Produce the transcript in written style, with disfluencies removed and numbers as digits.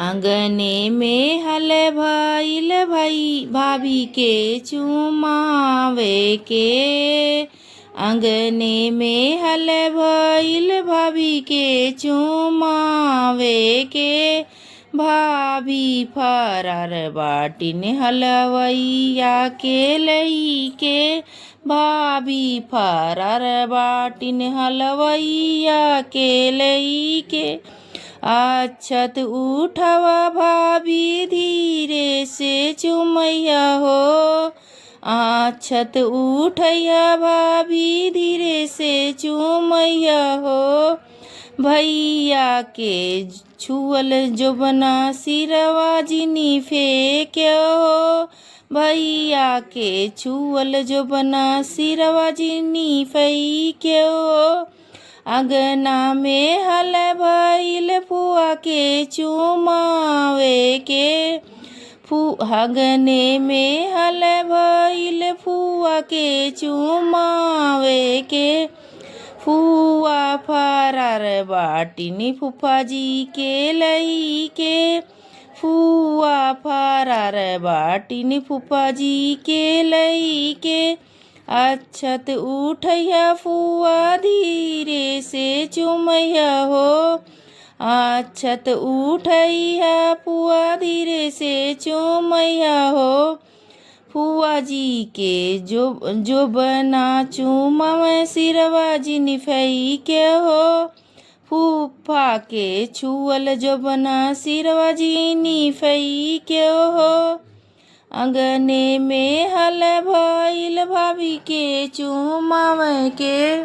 अंगने में हल भइल भई भाभी के चुमावे के। अंगने में हल भइल भाभी के चुमावे के। भाभी फरार बाटिन हलवैया के लइके। भाभी फरार बाटिन हलवैया के लइके। अक्षत उठवा भाभी धीरे से चुमैया हो। अक्षत उठैया भाभी धीरे से चुमैया हो। भैया के छुअल जोबना सिरवा जिनी फेंक्यो हो। भैया के छुअल जोबना सिरवा जिनी फेंक्यो हो। अंगना में हल भइल फुआ के चुमावे के। अंगने में हल भइल फुआ के चुमावे के। फुआ फरार बाटिनी फूफा जी के लइके। फुआ फरार बाटिनी फूफा जी के लइके। अक्षत उठैया फुआ धीरे से चुमैया हो। अक्षत उठैया फुआ धीरे से चुमैया हो। फुआ जी के जो बना चुमव सिरवा जिनी फेंके हो। फूफा के छुअल जो बना सिरवा जिनी फेंके हो। अंगने में हल भइल भाभी के चुमावे के।